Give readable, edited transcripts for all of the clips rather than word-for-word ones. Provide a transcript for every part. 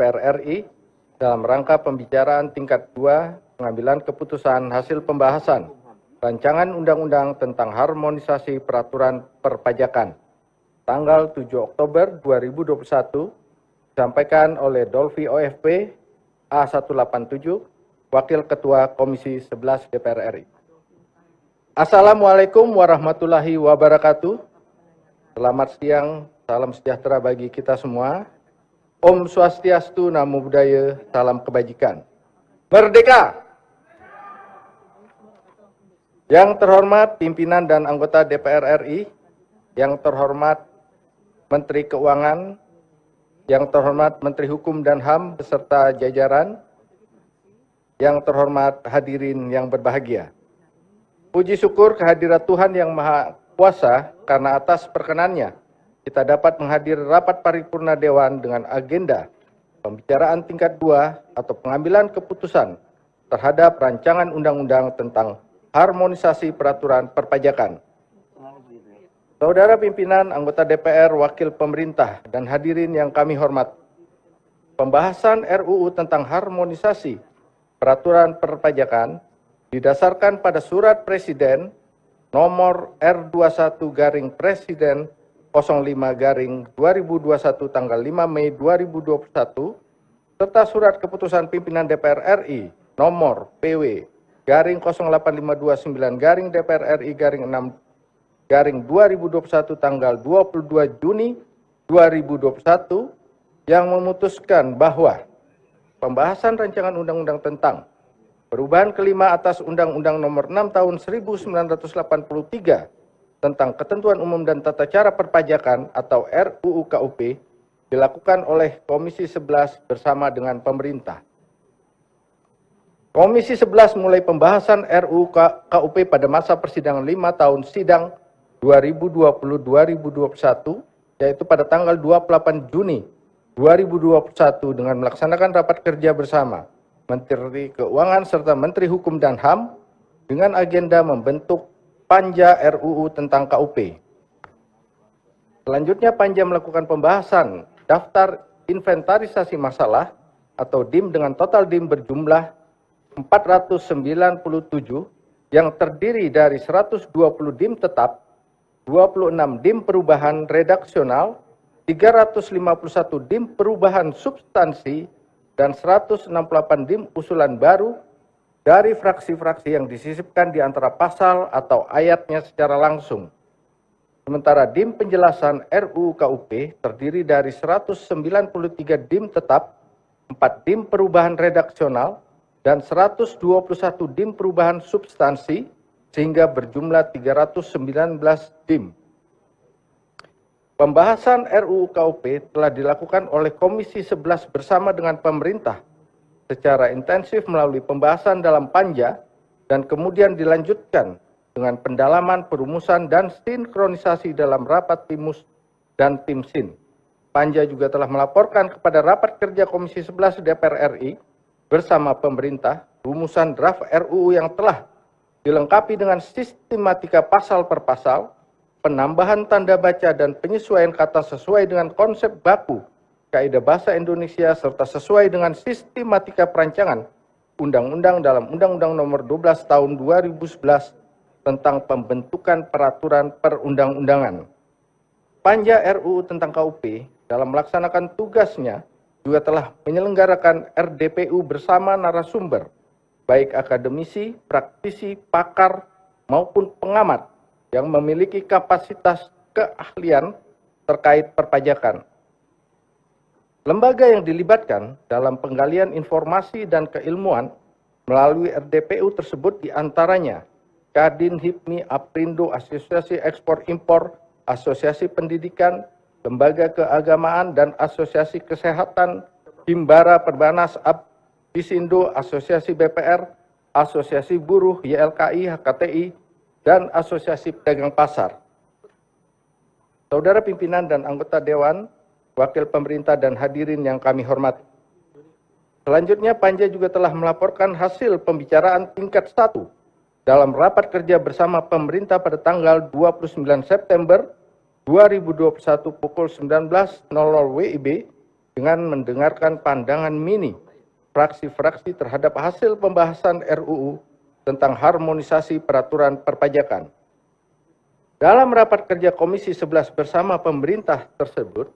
DPR RI dalam rangka pembicaraan tingkat 2 pengambilan keputusan hasil pembahasan Rancangan Undang-Undang tentang Harmonisasi Peraturan Perpajakan tanggal 7 Oktober 2021 disampaikan oleh Dolfi OFP A187, Wakil Ketua Komisi 11 DPR RI. Assalamualaikum warahmatullahi wabarakatuh. Selamat siang, salam sejahtera bagi kita semua. Om Swastiastu, Namo Buddhaya, salam kebajikan. Merdeka! Yang terhormat pimpinan dan anggota DPR RI, yang terhormat Menteri Keuangan, yang terhormat Menteri Hukum dan HAM beserta jajaran, yang terhormat hadirin yang berbahagia. Puji syukur kehadirat Tuhan Yang Maha Kuasa karena atas perkenannya kita dapat menghadiri rapat paripurna Dewan dengan agenda pembicaraan tingkat 2 atau pengambilan keputusan terhadap rancangan undang-undang tentang harmonisasi peraturan perpajakan. Saudara pimpinan, anggota DPR, wakil pemerintah, dan hadirin yang kami hormati. Pembahasan RUU tentang harmonisasi peraturan perpajakan didasarkan pada surat Presiden nomor R21/Presiden 05/2021 tanggal 5 Mei 2021 serta surat keputusan pimpinan DPR RI nomor PW/08529/DPR RI/6/2021 tanggal 22 Juni 2021 yang memutuskan bahwa pembahasan rancangan undang-undang tentang perubahan kelima atas Undang-Undang Nomor 6 Tahun 1983 tentang Ketentuan Umum dan Tata Cara Perpajakan atau RUU KUP dilakukan oleh Komisi 11 bersama dengan pemerintah. Komisi 11 mulai pembahasan RUU KUP pada masa persidangan 5 tahun sidang 2020-2021 yaitu pada tanggal 28 Juni 2021 dengan melaksanakan rapat kerja bersama Menteri Keuangan serta Menteri Hukum dan HAM dengan agenda membentuk Panja RUU tentang KUP. Selanjutnya Panja melakukan pembahasan daftar inventarisasi masalah atau DIM dengan total DIM berjumlah 497 yang terdiri dari 120 DIM tetap, 26 DIM perubahan redaksional, 351 DIM perubahan substansi, dan 168 DIM usulan baru dari fraksi-fraksi yang disisipkan di antara pasal atau ayatnya secara langsung. Sementara DIM penjelasan RUU KUP terdiri dari 193 DIM tetap, 4 DIM perubahan redaksional, dan 121 DIM perubahan substansi, sehingga berjumlah 319 DIM. Pembahasan RUU KUP telah dilakukan oleh Komisi 11 bersama dengan pemerintah secara intensif melalui pembahasan dalam Panja dan kemudian dilanjutkan dengan pendalaman, perumusan, dan sinkronisasi dalam rapat Timus dan Timsin. Panja juga telah melaporkan kepada rapat kerja Komisi 11 DPR RI bersama pemerintah rumusan draft RUU yang telah dilengkapi dengan sistematika pasal per pasal, penambahan tanda baca dan penyesuaian kata sesuai dengan konsep baku kaidah bahasa Indonesia serta sesuai dengan sistematika perancangan undang-undang dalam Undang-Undang Nomor 12 Tahun 2011 tentang pembentukan peraturan perundang-undangan. Panja RUU tentang KUP dalam melaksanakan tugasnya juga telah menyelenggarakan RDPU bersama narasumber baik akademisi, praktisi, pakar, maupun pengamat yang memiliki kapasitas keahlian terkait perpajakan. Lembaga yang dilibatkan dalam penggalian informasi dan keilmuan melalui RDPU tersebut diantaranya Kadin, HIPMI, Aprindo, Asosiasi Ekspor Impor, Asosiasi Pendidikan, Lembaga Keagamaan dan Asosiasi Kesehatan, Himbara, Perbanas, Bisindo, Asosiasi BPR, Asosiasi Buruh, YLKI, HKTI, dan Asosiasi Pedagang Pasar. Saudara pimpinan dan anggota Dewan, wakil pemerintah dan hadirin yang kami hormati. Selanjutnya Panja juga telah melaporkan hasil pembicaraan tingkat 1 dalam rapat kerja bersama pemerintah pada tanggal 29 September 2021 pukul 19.00 WIB dengan mendengarkan pandangan mini fraksi-fraksi terhadap hasil pembahasan RUU tentang harmonisasi peraturan perpajakan. Dalam rapat kerja Komisi 11 bersama pemerintah tersebut,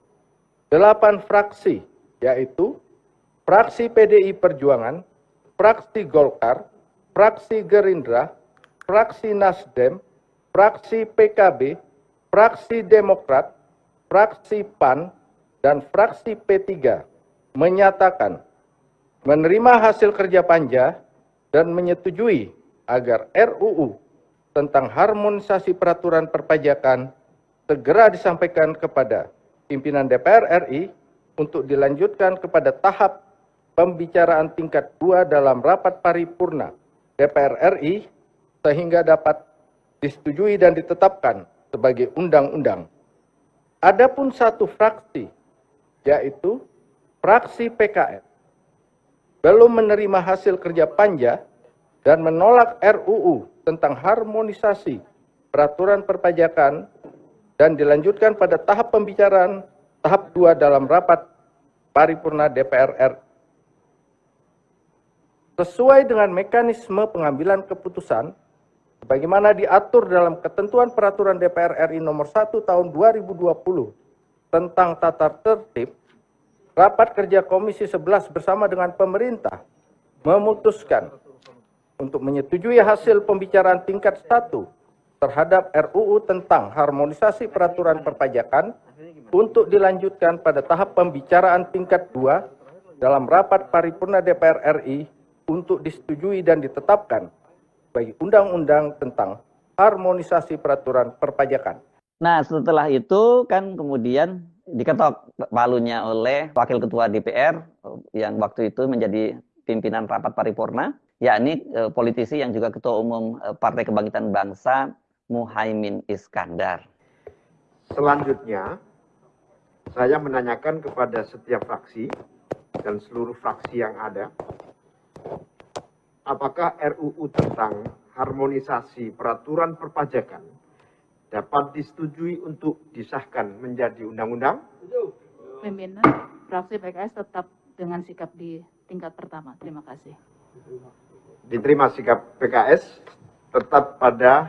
8 fraksi, yaitu fraksi PDI Perjuangan, fraksi Golkar, fraksi Gerindra, fraksi Nasdem, fraksi PKB, fraksi Demokrat, fraksi PAN, dan fraksi P3 menyatakan menerima hasil kerja panja dan menyetujui agar RUU tentang harmonisasi peraturan perpajakan segera disampaikan kepada pimpinan DPR RI untuk dilanjutkan kepada tahap pembicaraan tingkat 2 dalam rapat paripurna DPR RI sehingga dapat disetujui dan ditetapkan sebagai undang-undang. Adapun satu fraksi, yaitu fraksi PKS, belum menerima hasil kerja panja dan menolak RUU tentang harmonisasi peraturan perpajakan dan dilanjutkan pada tahap pembicaraan tahap 2 dalam rapat paripurna DPR RI. Sesuai dengan mekanisme pengambilan keputusan sebagaimana diatur dalam ketentuan peraturan DPR RI nomor 1 tahun 2020 tentang tata tertib, rapat kerja Komisi 11 bersama dengan pemerintah memutuskan untuk menyetujui hasil pembicaraan tingkat 1 terhadap RUU tentang harmonisasi peraturan perpajakan untuk dilanjutkan pada tahap pembicaraan tingkat 2 dalam rapat paripurna DPR RI untuk disetujui dan ditetapkan sebagai undang-undang tentang harmonisasi peraturan perpajakan. Nah, setelah itu kan kemudian diketok palunya oleh Wakil Ketua DPR yang waktu itu menjadi pimpinan rapat paripurna, yakni politisi yang juga Ketua Umum Partai Kebangkitan Bangsa, Muhaimin Iskandar. Selanjutnya, saya menanyakan kepada setiap fraksi dan seluruh fraksi yang ada, apakah RUU tentang harmonisasi peraturan perpajakan dapat disetujui untuk disahkan menjadi undang-undang? Pimpinan fraksi PKS tetap dengan sikap di tingkat pertama. Terima kasih. Diterima sikap PKS tetap pada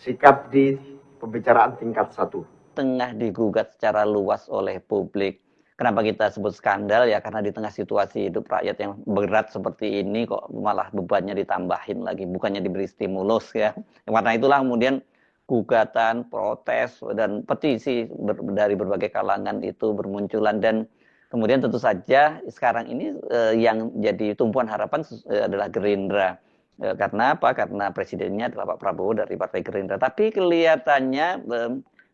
sikap di pembicaraan tingkat 1. Tengah digugat secara luas oleh publik. Kenapa kita sebut skandal? Ya karena di tengah situasi hidup rakyat yang berat seperti ini kok malah bebannya ditambahin lagi, bukannya diberi stimulus ya. Karena itulah kemudian gugatan, protes, dan petisi dari berbagai kalangan itu bermunculan. Dan kemudian tentu saja sekarang ini yang jadi tumpuan harapan adalah Gerindra. Karena apa? Karena presidennya adalah Pak Prabowo dari Partai Gerindra. Tapi kelihatannya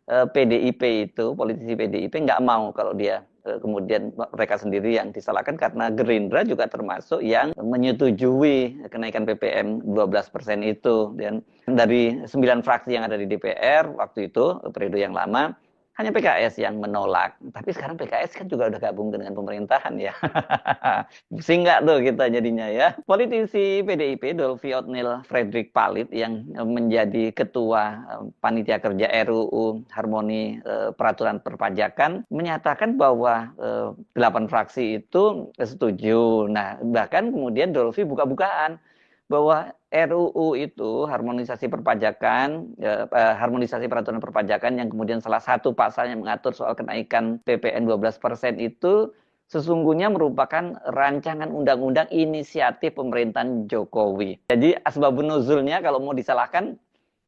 PDIP itu, politisi PDIP nggak mau kalau dia kemudian mereka sendiri yang disalahkan, karena Gerindra juga termasuk yang menyetujui kenaikan PPN 12% itu. Dan dari 9 fraksi yang ada di DPR waktu itu, periode yang lama, hanya PKS yang menolak. Tapi sekarang PKS kan juga udah gabung dengan pemerintahan ya. Pusing nggak tuh kita jadinya ya. Politisi PDIP Dolvi Otnil Fredrik Palit yang menjadi ketua panitia kerja RUU Harmoni Peraturan Perpajakan menyatakan bahwa 8 fraksi itu setuju. Nah, bahkan kemudian Dolvi buka-bukaan bahwa RUU itu harmonisasi perpajakan, harmonisasi peraturan perpajakan yang kemudian salah satu pasal yang mengatur soal kenaikan PPN 12% itu sesungguhnya merupakan rancangan undang-undang inisiatif pemerintahan Jokowi. Jadi asbabun nuzulnya kalau mau disalahkan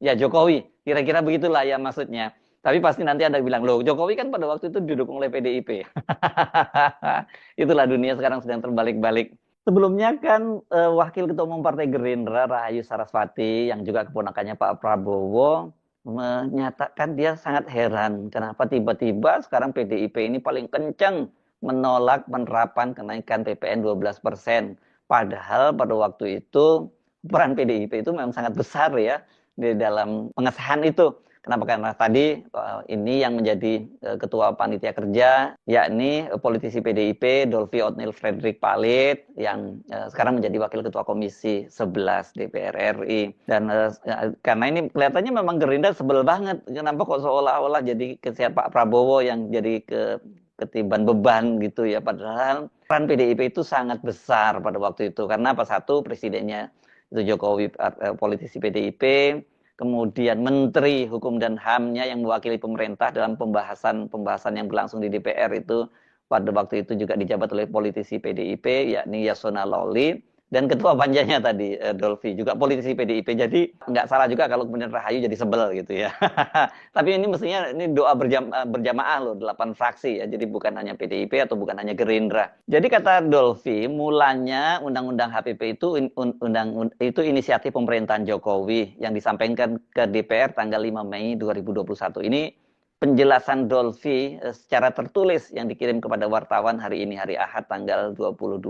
ya Jokowi, kira-kira begitulah ya maksudnya. Tapi pasti nanti ada yang bilang, loh Jokowi kan pada waktu itu didukung oleh PDIP. Itulah dunia sekarang sedang terbalik-balik. Sebelumnya kan Wakil Ketua Umum Partai Gerindra Rahayu Sarasvati yang juga keponakannya Pak Prabowo menyatakan dia sangat heran kenapa tiba-tiba sekarang PDIP ini paling kencang menolak penerapan kenaikan PPN 12%. Padahal pada waktu itu peran PDIP itu memang sangat besar ya di dalam pengesahan itu. Kenapa? Karena tadi ini yang menjadi ketua panitia kerja, yakni politisi PDIP Dolvi Otnil Fredrik Palit yang sekarang menjadi wakil ketua Komisi 11 DPR RI. Dan karena ini kelihatannya memang Gerindra sebel banget. Kenapa kok seolah-olah jadi Pak Prabowo yang jadi ketiban beban gitu ya. Padahal peran PDIP itu sangat besar pada waktu itu karena apa, satu presidennya itu Jokowi, politisi PDIP, kemudian Menteri Hukum dan HAM-nya yang mewakili pemerintah dalam pembahasan yang berlangsung di DPR itu pada waktu itu juga dijabat oleh politisi PDIP yakni Yasona Lawli. Dan ketua panjanya tadi Dolfi juga politisi PDIP, jadi nggak salah juga kalau kemudian Rahayu jadi sebel gitu ya. Tapi ini mestinya ini doa berjamaah loh, 8 fraksi ya, jadi bukan hanya PDIP atau bukan hanya Gerindra. Jadi kata Dolfi, mulanya undang-undang HPP itu itu inisiatif pemerintahan Jokowi yang disampaikan ke DPR tanggal 5 Mei 2021. Ini penjelasan Dolfi secara tertulis yang dikirim kepada wartawan hari ini, hari Ahad tanggal 22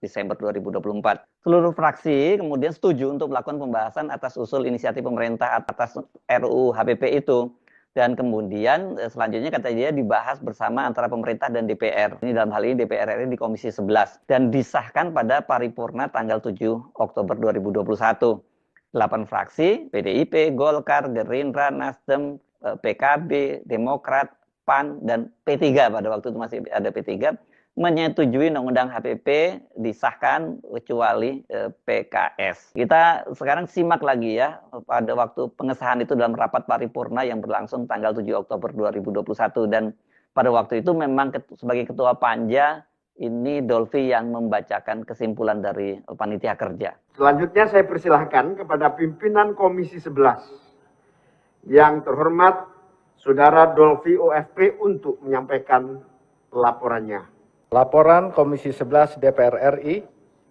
Desember 2024. Seluruh fraksi kemudian setuju untuk melakukan pembahasan atas usul inisiatif pemerintah atas RUU HPP itu. Dan kemudian selanjutnya kata dia dibahas bersama antara pemerintah dan DPR. Ini dalam hal ini DPR RI di Komisi 11. Dan disahkan pada paripurna tanggal 7 Oktober 2021. 8 fraksi, PDIP, Golkar, Gerindra, Nasdem, PKB, Demokrat, PAN, dan P3. Pada waktu itu masih ada P3. Menyetujui undang-undang HPP disahkan kecuali PKS. Kita sekarang simak lagi ya pada waktu pengesahan itu dalam rapat paripurna yang berlangsung tanggal 7 Oktober 2021 dan pada waktu itu memang sebagai ketua Panja ini Dolfi yang membacakan kesimpulan dari panitia kerja. Selanjutnya saya persilahkan kepada pimpinan Komisi 11 yang terhormat Saudara Dolfi OFP untuk menyampaikan laporannya. Laporan Komisi 11 DPR RI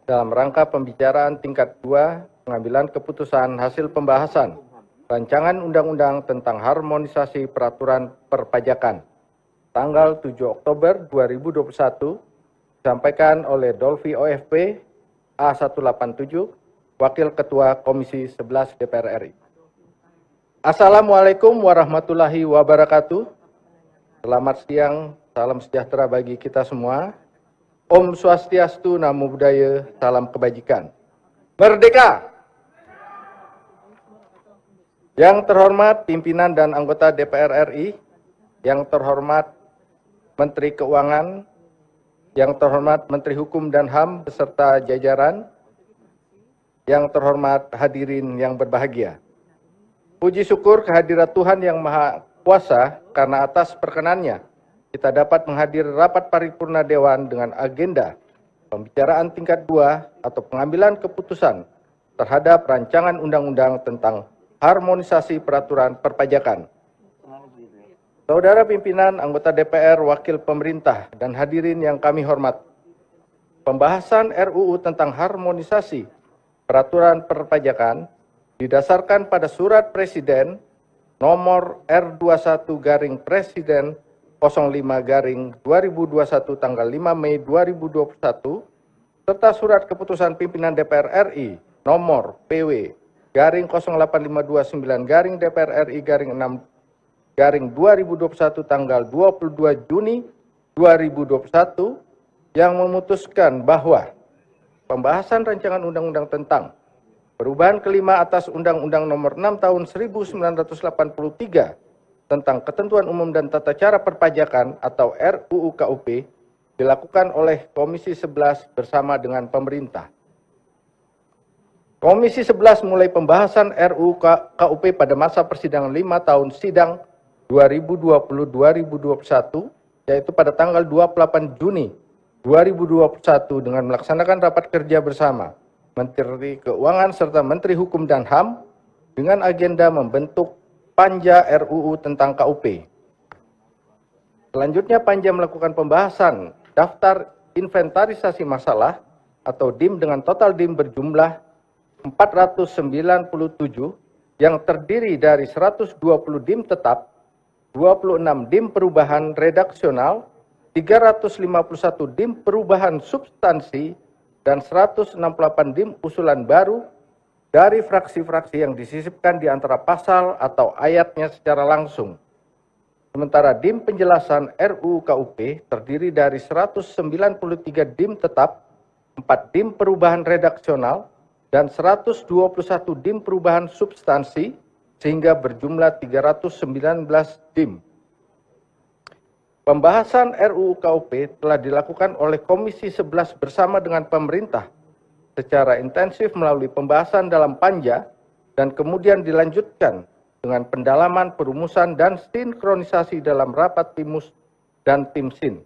dalam rangka pembicaraan tingkat 2 pengambilan keputusan hasil pembahasan rancangan undang-undang tentang harmonisasi peraturan perpajakan tanggal 7 Oktober 2021 disampaikan oleh Dolfi OFP A187 Wakil Ketua Komisi 11 DPR RI. Assalamualaikum warahmatullahi wabarakatuh. Selamat siang, salam sejahtera bagi kita semua. Om Swastiastu, Namo Buddhaya, salam kebajikan. Merdeka! Yang terhormat pimpinan dan anggota DPR RI, yang terhormat Menteri Keuangan, yang terhormat Menteri Hukum dan HAM beserta jajaran, yang terhormat hadirin yang berbahagia. Puji syukur kehadirat Tuhan Yang Maha Kuasa karena atas perkenannya kita dapat menghadiri rapat paripurna Dewan dengan agenda pembicaraan tingkat 2 atau pengambilan keputusan terhadap rancangan undang-undang tentang harmonisasi peraturan perpajakan. Saudara pimpinan, anggota DPR, wakil pemerintah, dan hadirin yang kami hormat. Pembahasan RUU tentang harmonisasi peraturan perpajakan didasarkan pada surat Presiden nomor R21 garing Presiden 05 2021 tanggal 5 Mei 2021 serta surat keputusan pimpinan DPR RI nomor PW garing 08529 garing DPR RI garing 6 garing 2021 tanggal 22 Juni 2021 yang memutuskan bahwa pembahasan rancangan undang-undang tentang perubahan kelima atas Undang-Undang Nomor 6 Tahun 1983 tentang Ketentuan Umum dan Tata Cara Perpajakan atau RUU KUP dilakukan oleh Komisi 11 bersama dengan pemerintah. Komisi 11 mulai pembahasan RUU KUP pada masa persidangan 5 tahun sidang 2020-2021 yaitu pada tanggal 28 Juni 2021 dengan melaksanakan rapat kerja bersama Menteri Keuangan serta Menteri Hukum dan HAM dengan agenda membentuk Panja RUU tentang KUP. Selanjutnya Panja melakukan pembahasan daftar inventarisasi masalah atau DIM dengan total DIM berjumlah 497 yang terdiri dari 120 DIM tetap, 26 DIM perubahan redaksional, 351 DIM perubahan substansi, dan 168 DIM usulan baru dari fraksi-fraksi yang disisipkan di antara pasal atau ayatnya secara langsung. Sementara DIM penjelasan RUU KUP terdiri dari 193 DIM tetap, 4 DIM perubahan redaksional, dan 121 DIM perubahan substansi, sehingga berjumlah 319 DIM. Pembahasan RUU KUP telah dilakukan oleh Komisi 11 bersama dengan pemerintah secara intensif melalui pembahasan dalam panja dan kemudian dilanjutkan dengan pendalaman, perumusan, dan sinkronisasi dalam rapat Timus dan Timsin.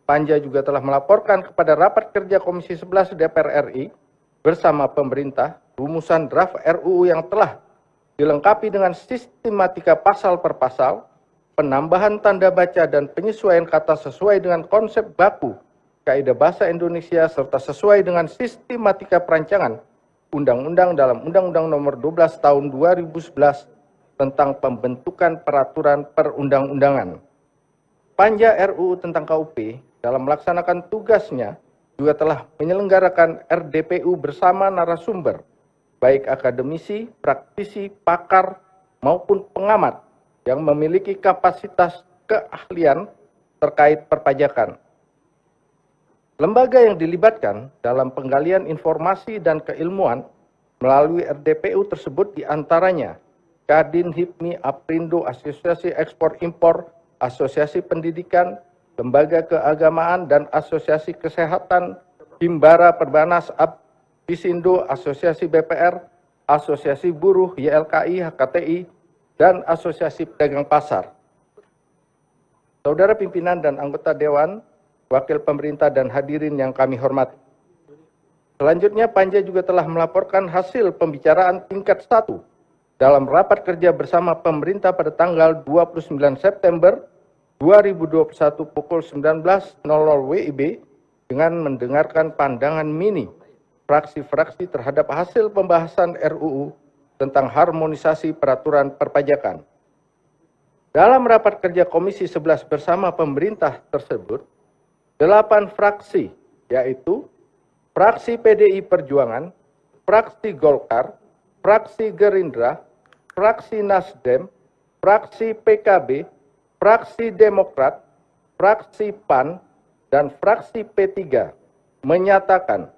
Panja juga telah melaporkan kepada rapat kerja Komisi 11 DPR RI bersama pemerintah rumusan draft RUU yang telah dilengkapi dengan sistematika pasal per pasal, penambahan tanda baca dan penyesuaian kata sesuai dengan konsep baku kaidah bahasa Indonesia serta sesuai dengan sistematika perancangan undang-undang dalam Undang-Undang Nomor 12 Tahun 2011 tentang pembentukan peraturan perundang-undangan. Panja RUU tentang KUP dalam melaksanakan tugasnya juga telah menyelenggarakan RDPU bersama narasumber, baik akademisi, praktisi, pakar, maupun pengamat yang memiliki kapasitas keahlian terkait perpajakan. Lembaga yang dilibatkan dalam penggalian informasi dan keilmuan melalui RDPU tersebut diantaranya Kadin, HIPMI, Aprindo, Asosiasi Ekspor Impor, Asosiasi Pendidikan, Lembaga Keagamaan dan Asosiasi Kesehatan, Himbara, Perbanas, Abisindo, Asosiasi BPR, Asosiasi Buruh, YLKI, HKTI, dan Asosiasi Pedagang Pasar. Saudara pimpinan dan anggota Dewan, Wakil Pemerintah dan hadirin yang kami hormati. Selanjutnya, Panja juga telah melaporkan hasil pembicaraan tingkat 1 dalam rapat kerja bersama pemerintah pada tanggal 29 September 2021 pukul 19.00 WIB dengan mendengarkan pandangan mini fraksi-fraksi terhadap hasil pembahasan RUU tentang harmonisasi peraturan perpajakan. Dalam rapat kerja Komisi 11 bersama pemerintah tersebut, 8 fraksi, yaitu fraksi PDI Perjuangan, fraksi Golkar, fraksi Gerindra, fraksi Nasdem, fraksi PKB, fraksi Demokrat, fraksi PAN, dan fraksi P3 menyatakan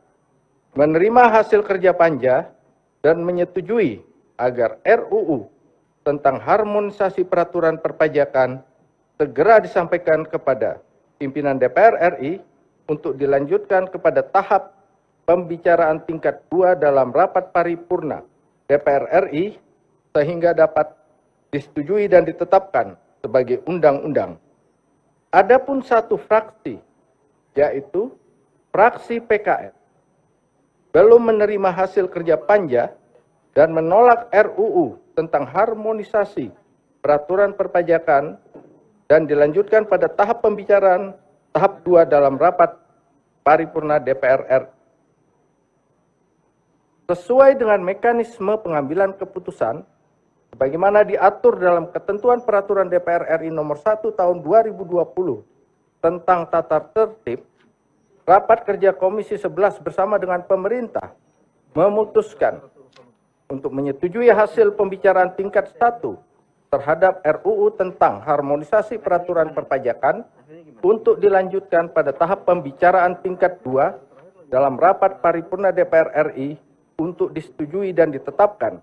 menerima hasil kerja Panja dan menyetujui agar RUU tentang harmonisasi peraturan perpajakan segera disampaikan kepada pimpinan DPR RI untuk dilanjutkan kepada tahap pembicaraan tingkat 2 dalam rapat paripurna DPR RI sehingga dapat disetujui dan ditetapkan sebagai undang-undang. Adapun satu fraksi, yaitu fraksi PKS, belum menerima hasil kerja Panja dan menolak RUU tentang harmonisasi peraturan perpajakan dan dilanjutkan pada tahap pembicaraan tahap 2 dalam rapat paripurna DPR RI. Sesuai dengan mekanisme pengambilan keputusan sebagaimana diatur dalam ketentuan peraturan DPR RI nomor 1 tahun 2020 tentang tata tertib, rapat kerja Komisi 11 bersama dengan pemerintah memutuskan untuk menyetujui hasil pembicaraan tingkat 1 terhadap RUU tentang harmonisasi peraturan perpajakan untuk dilanjutkan pada tahap pembicaraan tingkat 2 dalam rapat paripurna DPR RI untuk disetujui dan ditetapkan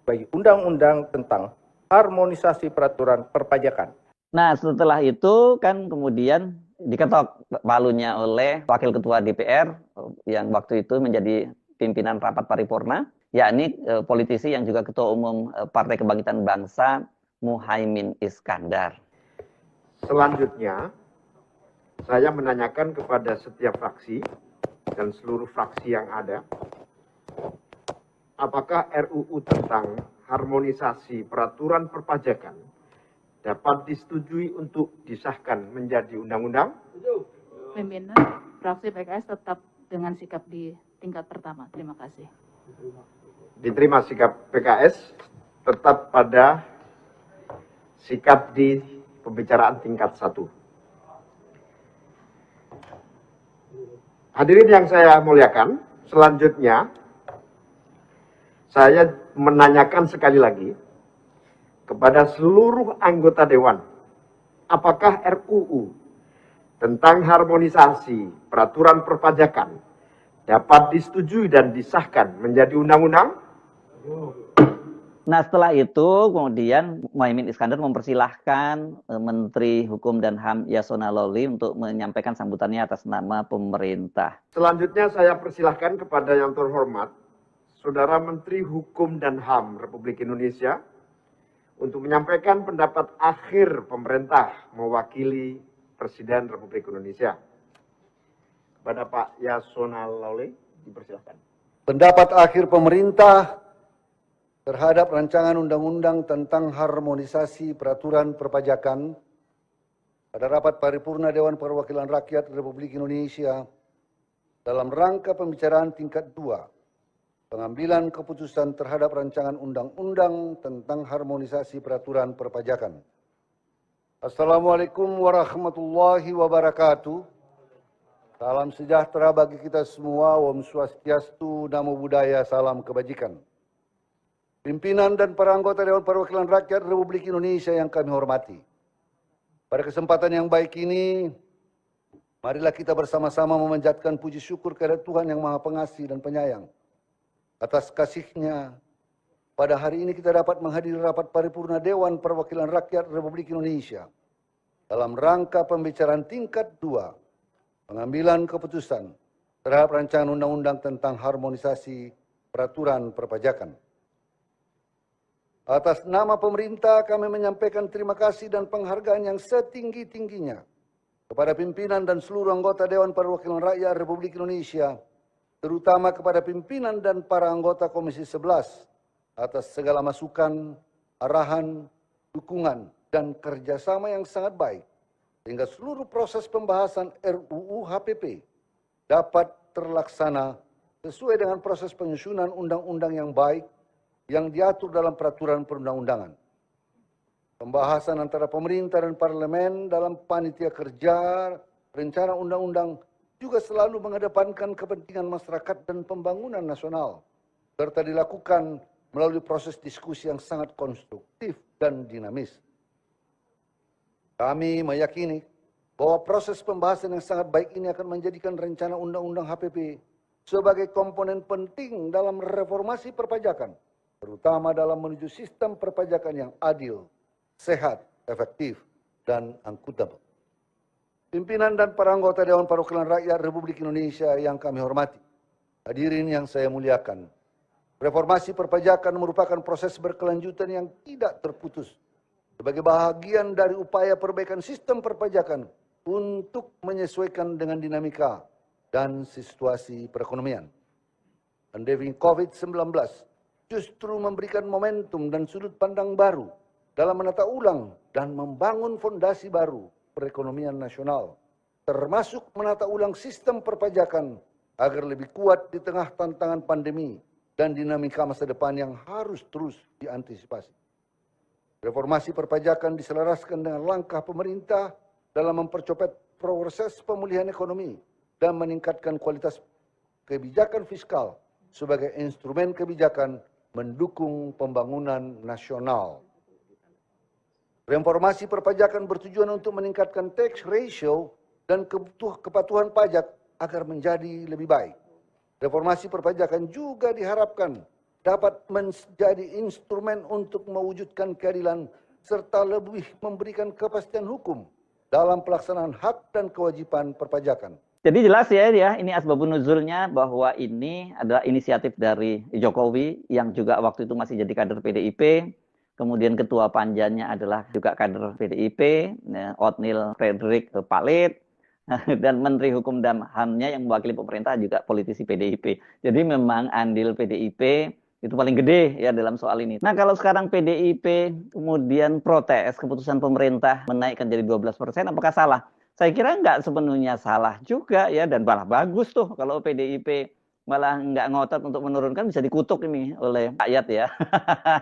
bagi undang-undang tentang harmonisasi peraturan perpajakan. Nah, setelah itu kan kemudian diketok palunya oleh Wakil Ketua DPR yang waktu itu menjadi pimpinan rapat paripurna, yakni politisi yang juga Ketua Umum Partai Kebangkitan Bangsa, Muhaimin Iskandar. Selanjutnya, saya menanyakan kepada setiap fraksi dan seluruh fraksi yang ada, apakah RUU tentang harmonisasi peraturan perpajakan dapat disetujui untuk disahkan menjadi undang-undang? Pimpinan fraksi PKS tetap dengan sikap di tingkat pertama. Terima kasih. Diterima sikap PKS tetap pada sikap di pembicaraan tingkat 1. Hadirin yang saya muliakan, selanjutnya saya menanyakan sekali lagi kepada seluruh anggota Dewan, apakah RUU tentang harmonisasi peraturan perpajakan dapat disetujui dan disahkan menjadi undang-undang? Nah, setelah itu kemudian Muhaimin Iskandar mempersilahkan Menteri Hukum dan HAM Yasona Lawli untuk menyampaikan sambutannya atas nama pemerintah. Selanjutnya saya persilahkan kepada yang terhormat Saudara Menteri Hukum dan HAM Republik Indonesia untuk menyampaikan pendapat akhir pemerintah mewakili Presiden Republik Indonesia. Kepada Pak Yasona Lawli, dipersilahkan. Pendapat akhir pemerintah terhadap rancangan undang-undang tentang harmonisasi peraturan perpajakan pada rapat paripurna Dewan Perwakilan Rakyat Republik Indonesia dalam rangka pembicaraan tingkat 2, pengambilan keputusan terhadap rancangan undang-undang tentang harmonisasi peraturan perpajakan. Assalamualaikum warahmatullahi wabarakatuh. Salam sejahtera bagi kita semua. Om Swastiastu, Namo Buddhaya, salam kebajikan. Pimpinan dan para anggota Dewan Perwakilan Rakyat Republik Indonesia yang kami hormati. Pada kesempatan yang baik ini, marilah kita bersama-sama memanjatkan puji syukur kepada Tuhan yang Maha Pengasih dan Penyayang. Atas kasih-Nya, pada hari ini kita dapat menghadiri rapat paripurna Dewan Perwakilan Rakyat Republik Indonesia dalam rangka pembicaraan tingkat 2, pengambilan keputusan terhadap rancangan undang-undang tentang harmonisasi peraturan perpajakan. Atas nama pemerintah kami menyampaikan terima kasih dan penghargaan yang setinggi-tingginya kepada pimpinan dan seluruh anggota Dewan Perwakilan Rakyat Republik Indonesia, terutama kepada pimpinan dan para anggota Komisi 11 atas segala masukan, arahan, dukungan, dan kerjasama yang sangat baik, sehingga seluruh proses pembahasan RUU HPP dapat terlaksana sesuai dengan proses penyusunan undang-undang yang baik yang diatur dalam peraturan perundang-undangan. Pembahasan antara pemerintah dan parlemen dalam panitia kerja rencana undang-undang juga selalu mengedepankan kepentingan masyarakat dan pembangunan nasional, serta dilakukan melalui proses diskusi yang sangat konstruktif dan dinamis. Kami meyakini bahwa proses pembahasan yang sangat baik ini akan menjadikan rencana undang-undang HPP sebagai komponen penting dalam reformasi perpajakan, terutama dalam menuju sistem perpajakan yang adil, sehat, efektif, dan akuntabel. Pimpinan dan para anggota Dewan Perwakilan Rakyat Republik Indonesia yang kami hormati, hadirin yang saya muliakan, reformasi perpajakan merupakan proses berkelanjutan yang tidak terputus sebagai bahagian dari upaya perbaikan sistem perpajakan untuk menyesuaikan dengan dinamika dan situasi perekonomian. Pandemi COVID-19 justru memberikan momentum dan sudut pandang baru dalam menata ulang dan membangun fondasi baru perekonomian nasional, termasuk menata ulang sistem perpajakan agar lebih kuat di tengah tantangan pandemi dan dinamika masa depan yang harus terus diantisipasi. Reformasi perpajakan diselaraskan dengan langkah pemerintah dalam mempercepat proses pemulihan ekonomi dan meningkatkan kualitas kebijakan fiskal sebagai instrumen kebijakan mendukung pembangunan nasional. Reformasi perpajakan bertujuan untuk meningkatkan tax ratio dan kepatuhan pajak agar menjadi lebih baik. Reformasi perpajakan juga diharapkan dapat menjadi instrumen untuk mewujudkan keadilan serta lebih memberikan kepastian hukum dalam pelaksanaan hak dan kewajiban perpajakan. Jadi jelas ya, ini asbabun nuzulnya bahwa ini adalah inisiatif dari Jokowi yang juga waktu itu masih jadi kader PDIP. Kemudian ketua panjanya adalah juga kader PDIP, Othniel Frederick Palit. Dan Menteri Hukum dan HAM-nya yang mewakili pemerintah juga politisi PDIP. Jadi memang andil PDIP itu paling gede ya dalam soal ini. Nah kalau sekarang PDIP kemudian protes keputusan pemerintah menaikkan jadi 12%, apakah salah? Saya kira nggak sepenuhnya salah juga ya, dan malah bagus tuh kalau PDIP malah nggak ngotot untuk menurunkan, bisa dikutuk ini oleh rakyat ya.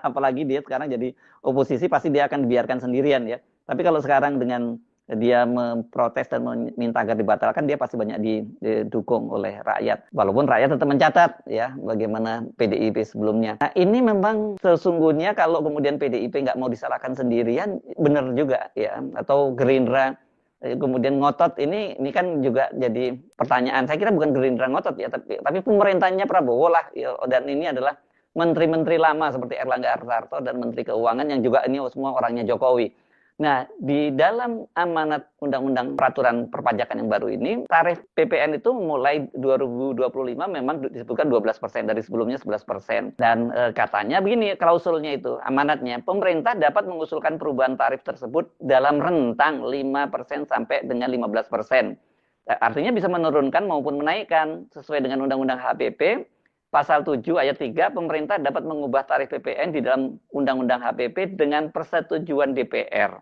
Apalagi dia sekarang jadi oposisi, pasti dia akan dibiarkan sendirian ya. Tapi kalau sekarang dengan dia memprotes dan meminta agar dibatalkan, dia pasti banyak didukung oleh rakyat. Walaupun rakyat tetap mencatat ya bagaimana PDIP sebelumnya. Nah ini memang sesungguhnya kalau kemudian PDIP nggak mau disalahkan sendirian, benar juga ya. Atau Gerindra kemudian ngotot, ini kan juga jadi pertanyaan. Saya kira bukan Gerindra ngotot ya, tapi pemerintahnya Prabowo lah ya, dan ini adalah menteri-menteri lama seperti Erlangga Hartarto dan Menteri Keuangan yang juga ini semua orangnya Jokowi. Nah, di dalam amanat Undang-Undang Peraturan Perpajakan yang baru ini, tarif PPN itu mulai 2025 memang disebutkan 12%, dari sebelumnya 11%. Dan katanya begini, klausulnya itu, amanatnya, pemerintah dapat mengusulkan perubahan tarif tersebut dalam rentang 5% sampai dengan 15%. Artinya bisa menurunkan maupun menaikkan sesuai dengan Undang-Undang HPP. Pasal 7 ayat 3, pemerintah dapat mengubah tarif PPN di dalam Undang-Undang HPP dengan persetujuan DPR.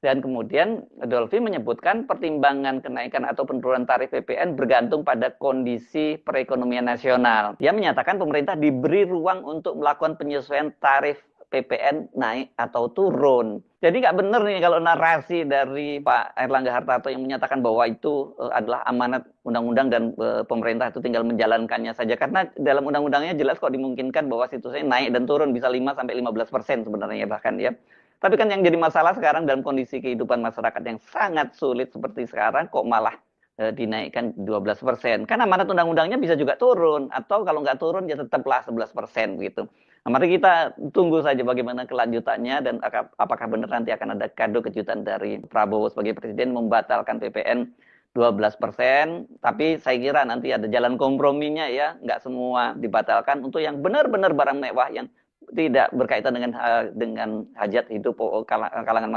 Dan kemudian Dolfi menyebutkan pertimbangan kenaikan atau penurunan tarif PPN bergantung pada kondisi perekonomian nasional. Dia menyatakan pemerintah diberi ruang untuk melakukan penyesuaian tarif PPN naik atau turun. Jadi nggak benar nih kalau narasi dari Pak Erlangga Hartarto yang menyatakan bahwa itu adalah amanat undang-undang dan pemerintah itu tinggal menjalankannya saja. Karena dalam undang-undangnya jelas kok dimungkinkan bahwa situasinya naik dan turun bisa 5-15% sebenarnya bahkan ya. Tapi kan yang jadi masalah sekarang dalam kondisi kehidupan masyarakat yang sangat sulit seperti sekarang kok malah dinaikkan 12%. Kan amanat undang-undangnya bisa juga turun atau kalau nggak turun ya tetaplah 11% gitu. Nah, mari kita tunggu saja bagaimana kelanjutannya dan apakah benar nanti akan ada kado kejutan dari Prabowo sebagai presiden membatalkan PPN 12%, tapi saya kira nanti ada jalan komprominya ya, nggak semua dibatalkan untuk yang benar-benar barang mewah yang tidak berkaitan dengan hajat hidup kalangan masyarakat.